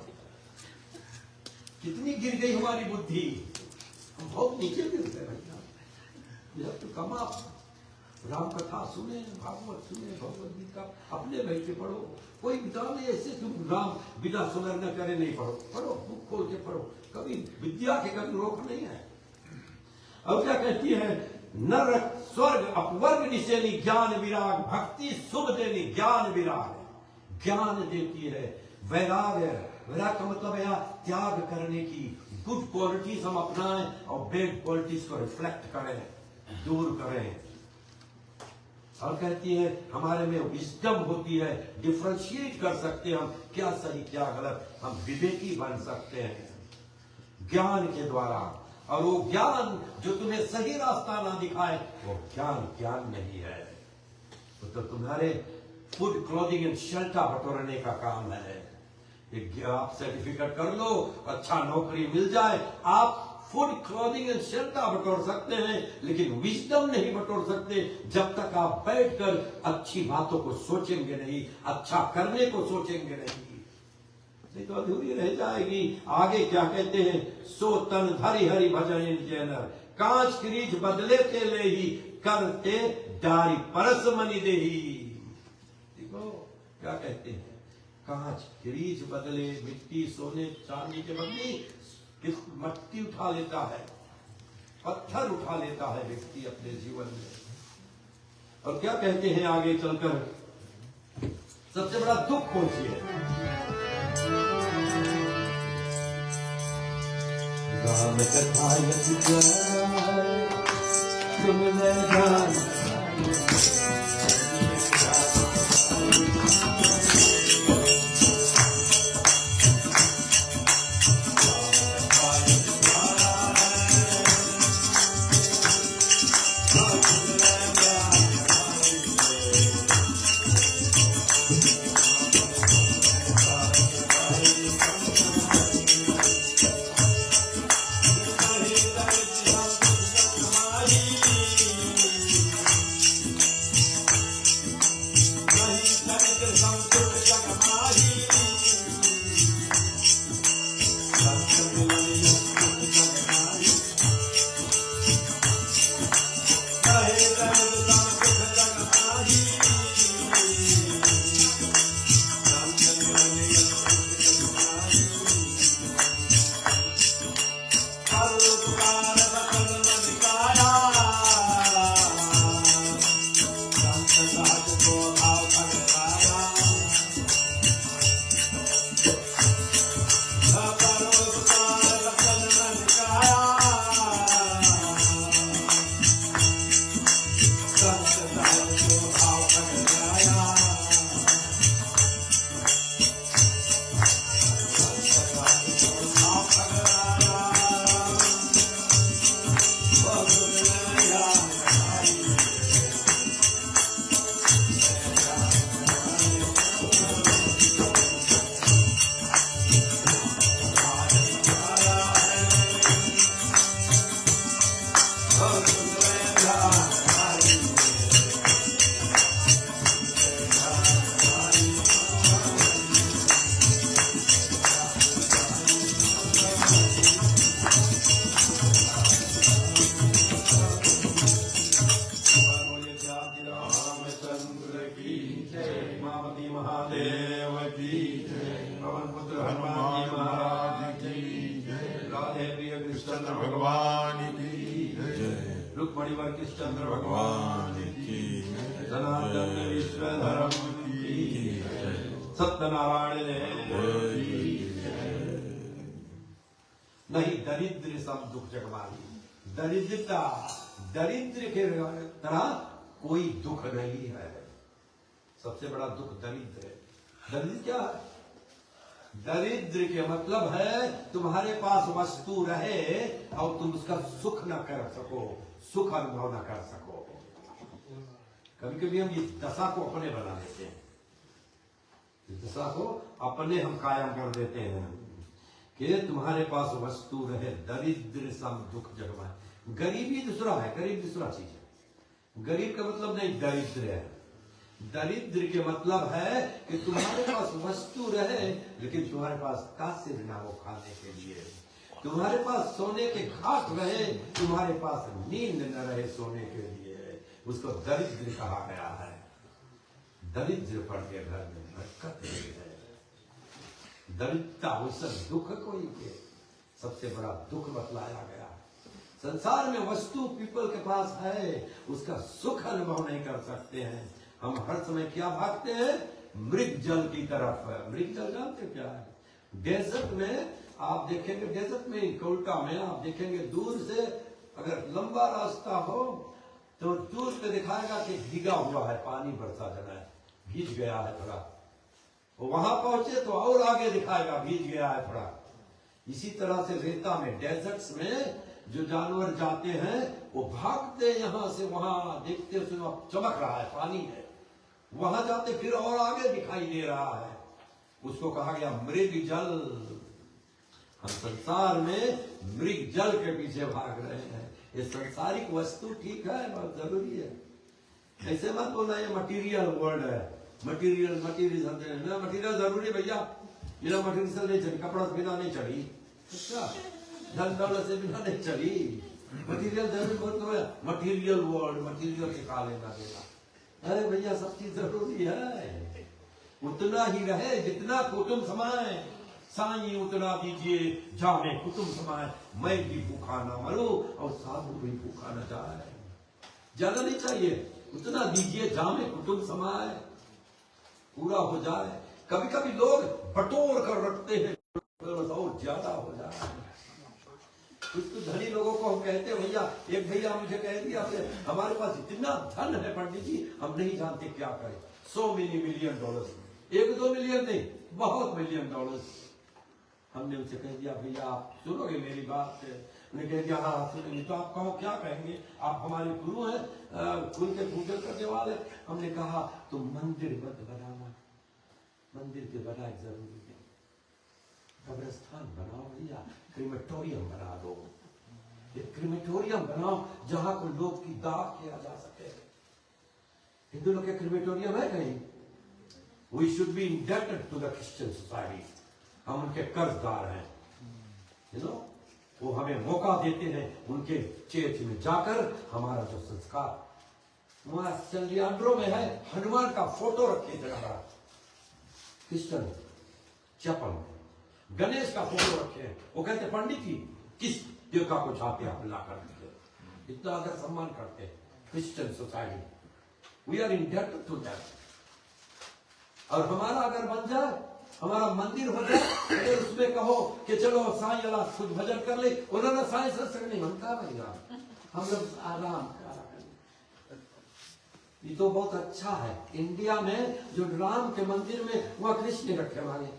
कितनी गिर गई हमारी बुद्धि, हम बहुत नीचे गिर गए भैया। तो कमा राम कथा सुने, भागवत सुने, भगवत गीता अपने बैठ के पढ़ो। कोई विधान नहीं ऐसे तुम राम बिना सुनर न करे नहीं पढ़ो, पढ़ो, बुक खोल के पढ़ो। कभी विद्या के कभी रोक नहीं है। और क्या कहती है, नरक स्वर्ग अपवर्ग निशेनी ज्ञान विराग, भक्ति शुभ देनी ज्ञान विराग, ज्ञान देती है। वैराग्य, वैराग का मतलब है त्याग करने की, गुड क्वालिटीज हम अपनाएं और बैड क्वालिटीज को रिफ्लेक्ट करें, दूर करें। और कहती है हमारे में विजडम होती है, डिफरेंशिएट कर सकते हैं हम क्या सही क्या गलत, हम विवेकी बन सकते हैं ज्ञान के द्वारा। और वो ज्ञान जो तुम्हें सही रास्ता ना दिखाए वो ज्ञान ज्ञान नहीं है, वो तो तुम्हारे फूड क्लोथिंग एंड शेल्टर बटोरने का काम है। आप सर्टिफिकेट कर लो, अच्छा नौकरी मिल जाए, आप फूड क्लोथिंग एंड शेल्टर बटोर सकते हैं, लेकिन विजडम नहीं बटोर सकते जब तक आप बैठकर अच्छी बातों को सोचेंगे नहीं, अच्छा करने को सोचेंगे नहीं तो अधूरी रह जाएगी। आगे क्या कहते हैं, सो तन धरि हरि भजन जैनर, कांच क्रीज बदले ते ले ही, करते डारी परस मनी देही। देखो क्या कहते हैं, कांच क्रीज बदले, मिट्टी सोने चांदी के बदले मट्टी उठा लेता है, पत्थर उठा लेता है व्यक्ति अपने जीवन में। और क्या कहते हैं आगे चलकर, सबसे बड़ा दुख कौन सी है, राम कथा चंद्र भगवान की, सनातन विश्व धर्म की, सत्यनारायण नहीं दरिद्र सब दुख जगवानी, दरिद्रता दरिद्र के तरह कोई दुख नहीं है। सबसे बड़ा दुख दरिद्र है। दरिद्र क्या है, दरिद्र के मतलब है तुम्हारे पास वस्तु रहे और तुम उसका सुख न कर सको, सुख अनुभव न कर सको। कभी कभी हम इस दशा को अपने बना लेते हैं, इस दशा को अपने हम कायम कर देते हैं कि तुम्हारे पास वस्तु रहे, दरिद्र सम दुख जगवाए। गरीबी दूसरा है, गरीब दूसरा चीज है। गरीब का मतलब नहीं दरिद्र है, दरिद्र के मतलब है कि तुम्हारे पास वस्तु रहे लेकिन तुम्हारे पास कासे बिना वो खाने के लिए, तुम्हारे पास सोने के घाट रहे, तुम्हारे पास नींद न रहे सोने के लिए, उसको दरिद्र कहा गया है। दरिद्र पड़ के घर में बरकत नहीं है। दरिद्रता उससे दुख कोई के सबसे बड़ा दुख बतलाया गया। संसार में वस्तु पीपल के पास है, उसका सुख अनुभव नहीं कर सकते हैं। हम हर समय क्या भागते हैं? मृग जल की तरफ। मृग जल जानते क्या है? डेजर्ट में आप देखेंगे, डेजर्ट में कोल्टा में आप देखेंगे दूर से, अगर लंबा रास्ता हो तो दूर पे दिखाएगा कि भीगा हुआ है, पानी बरसा जाना है, भीज गया है थोड़ा। वहां पहुंचे तो और आगे दिखाएगा भीज गया है थोड़ा। इसी तरह से रेता में, डेजर्ट्स में जो जानवर जाते हैं वो भागते यहां से वहां, देखते चमक रहा है, पानी है, वहां जाते फिर और आगे दिखाई दे रहा है, उसको कहा गया मृग जल। हम संसार में मृग जल के पीछे भाग रहे हैं। ये सांसारिक वस्तु ठीक है, बहुत जरूरी है। ऐसे मत बोलना ये मटीरियल वर्ल्ड है, मटीरियल मटीरियल जरूरी भैया, बिना मटीरियल से नहीं चली, कपड़ा से बिना नहीं चढ़ी, अच्छा धन दौलत से बिना नहीं चली, मटीरियल जरूरी। बोलते मटीरियल वर्ल्ड, मटीरियल से खा लेना देना। अरे भैया सब चीज जरूरी है, उतना ही रहे जितना कुटुंब समाए। साईं उतना दीजिए जामे कुटुंब समाए, मैं भी भूखा ना मरूं और साधु भी भूखा न जाए। ज्यादा नहीं चाहिए, उतना दीजिए जामे कुटुंब समाए, पूरा हो जाए। कभी कभी लोग बटोर कर रखते हैं और ज्यादा हो जाए। कुछ तो धनी लोगों को हम कहते हैं, भैया एक भैया मुझे कह दिया हमारे पास इतना धन है पंडित जी, हम नहीं जानते क्या करें। $100 मिलियन, 1-2 मिलियन नहीं, बहुत $मिलियन। हमने उनसे कह दिया भैया आप सुनोगे मेरी बात? उन्हें कह दिया हाँ सुनेंगे। तो आप कहो क्या कहेंगे? आप हमारे गुरु हैं, कुल के पूजन करने वाले। हमने कहा तो मंदिर मत बनाना, मंदिर के बनाए जरूरी है, कब्रिस्तान बनाओ भैया, क्रिमेटोरियम बना दो, एक क्रिमेटोरियम बनाओ जहां को लोग की दाह किया जा सके। हिंदू लोग के क्रिमेटोरियम है कहीं? We should be indebted to the Christian society. हम उनके कर्जदार हैं, यू नो। वो हमें मौका देते हैं उनके चर्च में जाकर हमारा जो संस्कार। वहां सेलियांड्रो में है, हनुमान का फोटो रखे थे क्रिश्चियन चैपल में, गणेश का फोटो रखे हैं। वो कहते पंडित जी किस देवता को चाहते आप ला कर दीजिए, इतना अगर सम्मान करते हैं Christian society. We are indebted to that. और हमारा अगर बन जाए, हमारा मंदिर हो जाए, अगर उसमें कहो कि चलो साईं अल्लाह खुद भजन कर ले, उन्होंने साईं सत्संग नहीं बनता भैया, हम लोग आराम करें। ये तो बहुत अच्छा है। इंडिया में जो राम के मंदिर में वह कृष्ण रखे मांगे,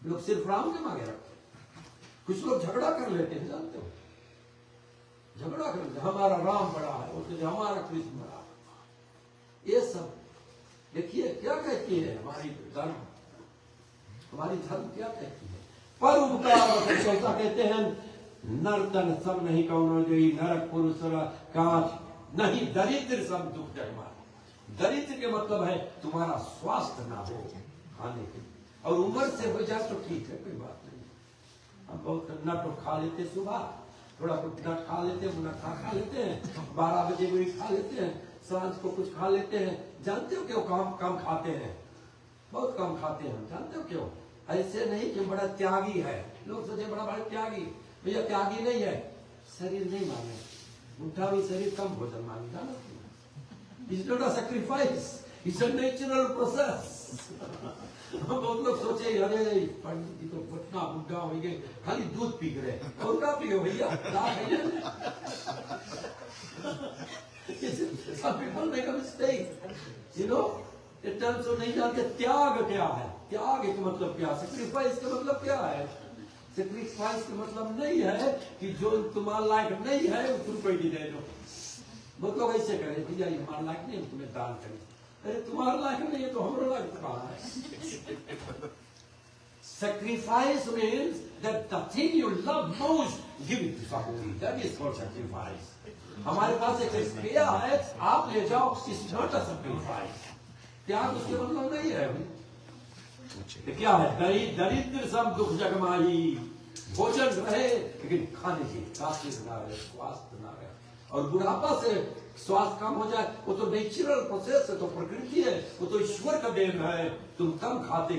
लोग सिर्फ राम के मांगे रखे। कुछ लोग झगड़ा कर लेते हैं, जानते हो, झगड़ा कर लेते, हमारा राम बड़ा है, उसके हमारा कृष्ण बड़ा है। ये सब देखिए क्या कहती है हमारी धर्म, हमारी धर्म क्या कहती है? पर उपकार ऐसा कहते हैं, नर्तन सब नहीं कौनो जोई, नरक पुरुष कांच नहीं, दरिद्र सब दुख जगमार। दरिद्र के मतलब है तुम्हारा स्वास्थ्य ना हो खाने के, और उम्र से हो जाए तो ठीक है, कोई बात नहीं। हम बहुत नट खा लेते, सुबह थोड़ा कुछ नट खा लेते, मुनक्खा खा लेते हैं, 12 बजे भी खा लेते हैं, सांझ को कुछ खा लेते हैं। जानते हो क्यों कम खाते हैं? बहुत कम खाते हैं, जानते हो क्यों? ऐसे नहीं कि बड़ा त्यागी है, लोग सोचे बड़ा त्यागी। भैया त्यागी नहीं है, शरीर नहीं मांगे, उठा भी शरीर कम भोजन मांगेगा ना। It's not a sacrifice, it's a natural process. बहुत लोग सोचे अरे पंडित जी तो घुटना बुढ़ा हो गए, खाली दूध पी रहे, और क्या पियो भैया? Some people make a mistake, you know. इस टर्म से नहीं जानते त्याग क्या है। त्याग का मतलब क्या, सेक्रीफाइस का मतलब क्या है? सेक्रीफाइस का मतलब नहीं है कि जो तुम्हारा लायक नहीं है तुम कोई नहीं दे दो। बहुत लोग ऐसे करें, भैया ये हमारा लायक नहीं है, तुम्हें दान करें। अरे तुम्हारा लायक नहीं है तो हमारा लायक कहाँ है? Sacrifice means that the thing you love most, give it to somebody. That is called sacrifice. हमारे पास एक क्रिया है, आप ले जाओ, it's not a sacrifice. त्याग उसके मतलब नहीं है। तो क्या है? दरिद्र सब दुख जगमाही, भोजन रहे लेकिन खाने की ताकत ना रहे, स्वास्थ्य ना रहे। और बुढ़ापा से स्वास्थ्य कम हो जाए, वो तो नेचुरल प्रोसेस है, तो प्रकृति है, वो तो ईश्वर का देन है। तुम कम खाते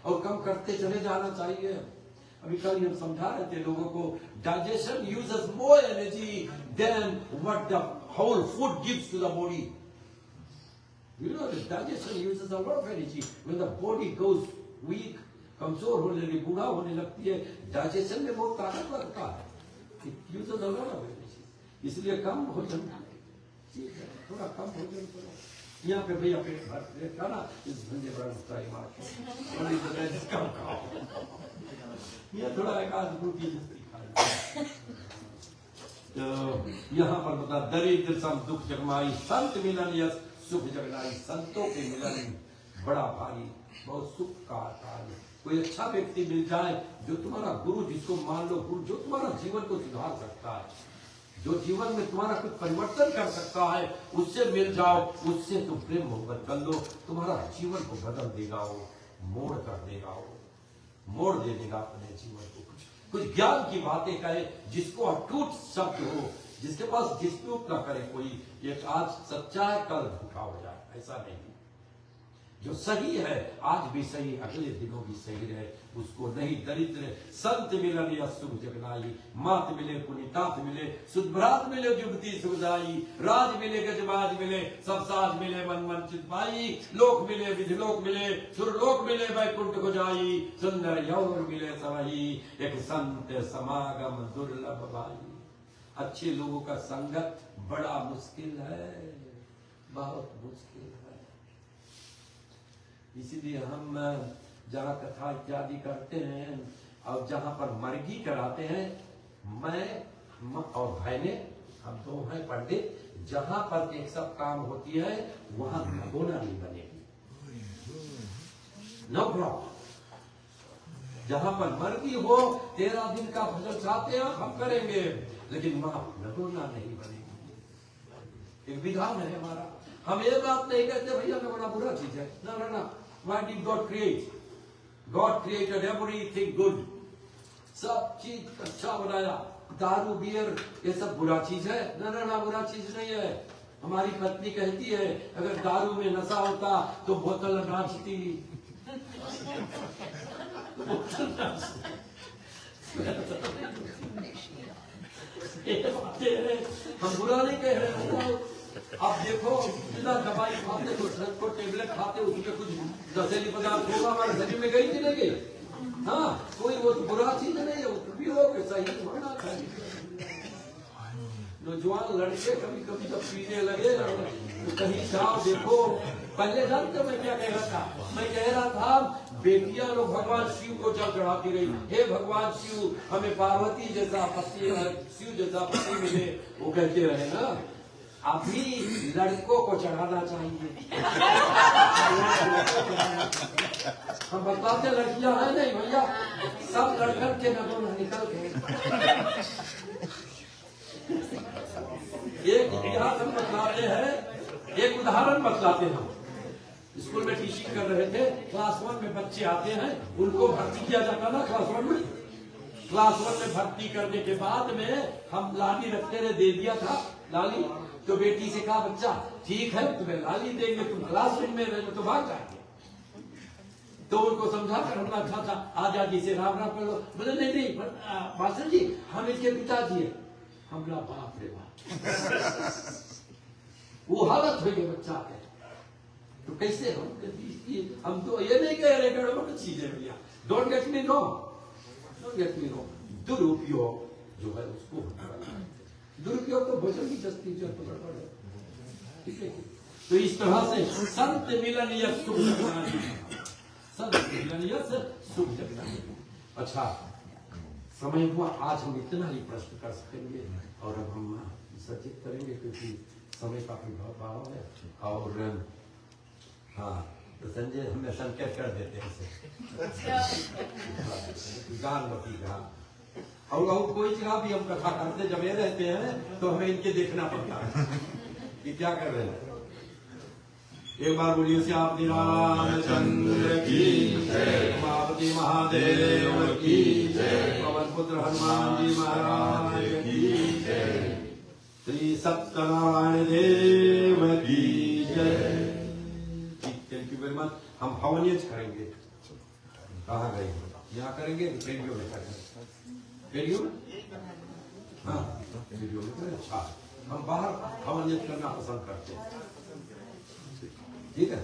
और कम करते चले जाना चाहिए। अभी कल हम समझा रहे थे लोगों को, digestion uses more energy than what the whole food gives to the body. You know the digestion uses a lot of energy. When the body goes weak, कमजोर होने लगी, बूढ़ा होने लगती है, डाइजेशन में बहुत ताकत लगता है. It uses a lot of energy. इसलिए कम भोजन, ठीक है, थोड़ा कम भोजन करो. यहाँ पे भैया पेट भर पेट खाना, इस धंधे पर ट्राई मार, और इस तरह कम खाओ. ये थोड़ा एक आध रोटी खाओ. तो यहाँ पर बता, दरिद्र सम दुख जगमाई, संत मिलन यश सुख जगनाई. संतों के मिलन बड़ा भारी, बहुत सुख का काल. कोई अच्छा व्यक्ति मिल जाए जो तुम्हारा गुरु, जिसको मान लो गुरु, जो तुम्हारा जीवन को सुधार सकता है, जो जीवन में तुम्हारा कुछ परिवर्तन कर सकता है, उससे मिल जाओ, उससे तुम प्रेम मोहब्बत कर लो. तुम्हारा जीवन को बदल देगा, वो मोड़ कर देगा, वो मोड़ दे देगा अपने जीवन को. कुछ ज्ञान की बातें कहे, जिसको अटूट शब्द हो, जिसके पास डिस्प्यूट ना करे कोई. एक आज सच्चा है, कल झूठा हो जाए, ऐसा नहीं. जो सही है आज भी सही, अगले दिनों भी सही रहे, उसको नहीं. दरिद्र संत मिलन या सुख जगनाई, मात मिले पुनितात मिले, सुधभ्रात मिले जुगती सुखदाई. राज मिले गजबाज मिले, सब साज मिले मन मन चित पाई. लोक मिले विधिलोक मिले, सुरलोक मिले वैकुंठ को जाई. सुंदर यौर मिले सवही, एक संत समागम दुर्लभ भाई. अच्छे लोगों का संगत बड़ा मुश्किल है, बहुत मुश्किल है. इसीलिए हम जहाँ कथा इत्यादि करते हैं और जहाँ पर मर्गी कराते हैं, मैं और भाई ने, हम दो हैं पंडित, जहाँ पर एक सब काम होती है वहां भगोना नहीं बनेगी, नो प्रॉब्लम. जहाँ पर मर्गी हो, 13 दिन का भजन चाहते हैं हम करेंगे, लेकिन वहां भगोना नहीं बनेगी. एक विधान है हमारा. हम ये बात नहीं कहते भैया मैं बड़ा बुरा चीज है, ना ना ना. Why did God create? God created everything good. सब चीज अच्छा बनाया. दारू बियर ये सब बुरा चीज है? ना ना ना, बुरा चीज नहीं है. हमारी पत्नी कहती है अगर दारू में नशा होता तो बोतल नाचती. हम बुरा नहीं कह रहे. आप देखो बिना दवाई खाते को टेबलेट खाते, उसमें कुछ नशीली पदार्थ होगा हमारे शरीर में, गई कि नहीं गई? हाँ, कोई वो तो बुरा चीज नहीं है, वो भी हो सही होना चाहिए. नौजवान लड़के कभी कभी जब पीने लगे तो कहीं जाओ देखो. पहले जानते मैं क्या कह रहा था? मैं कह रहा था बेटियां लोग भगवान शिव को जल चढ़ाती रही, हे भगवान शिव हमें पार्वती जैसा पति, शिव जैसा पति मिले, वो कहते रहे ना. अभी लड़कों को चढ़ाना चाहिए. हम बताते लड़कियां है नहीं भैया, सब लड़कन के नगों निकल गए. एक इतिहास हम बतलाते हैं, एक उदाहरण बतलाते हैं. स्कूल में टीचिंग कर रहे थे, क्लास 1 में बच्चे आते हैं, उनको भर्ती किया जाता ना क्लास 1 में. क्लास 1 में भर्ती करने के बाद में हम लाली रखते रहे, दे दिया था लाली. तो बेटी से कहा बच्चा ठीक है तुम्हें लाली देंगे, तुम क्लासरूम में रहे तो भाग जाएंगे. तो उनको समझा कर हमने अच्छा आजादी से राम राम कर लो. बोले नहीं नहीं मास्टर जी हम इसके पिताजी है. हमला बाप रे बाप. वो हालत हुई है बच्चा के. तो कैसे हम तो ये नहीं कह रहे गड़बड़ चीज है भैया. Don't get me wrong, don't get me wrong. दुरुपयोग जो है उसको, दुरुपयोग तो भोजन की जस्ती जो तो गड़बड़ है. ठीक है. तो इस तरह से संत मिलन या सुख जगनाई, संत मिलन या सुख जगनाई. अच्छा समय हुआ, आज हम इतना ही प्रश्न कर सकेंगे और अब हम विसर्जित करेंगे क्योंकि समय का प्रभाव है. और हाँ तो संजय हमें संकेत कर देते हैं गान बती का. और कोई जगह भी हम कथा करते जब ये रहते हैं तो हमें इनके देखना पड़ता है कि क्या कर रहे हैं. एक बार बोलिए श्याम रामचंद्र की जय, पार्वती महादेव की जय, पवन पुत्र हनुमान जी महाराज की जय, श्री सत्यनारायण देव की जय. Thank you very much. हम हवनियज करेंगे. कहाँ गए? यहाँ करेंगे कि रेडियो में करेंगे? रेडियो में? हाँ, रेडियो में करें। अच्छा, हम बाहर हवन करना पसंद करते हैं। ठीक है,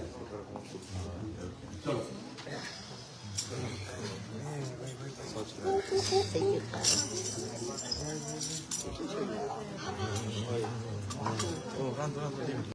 चलो। Oh,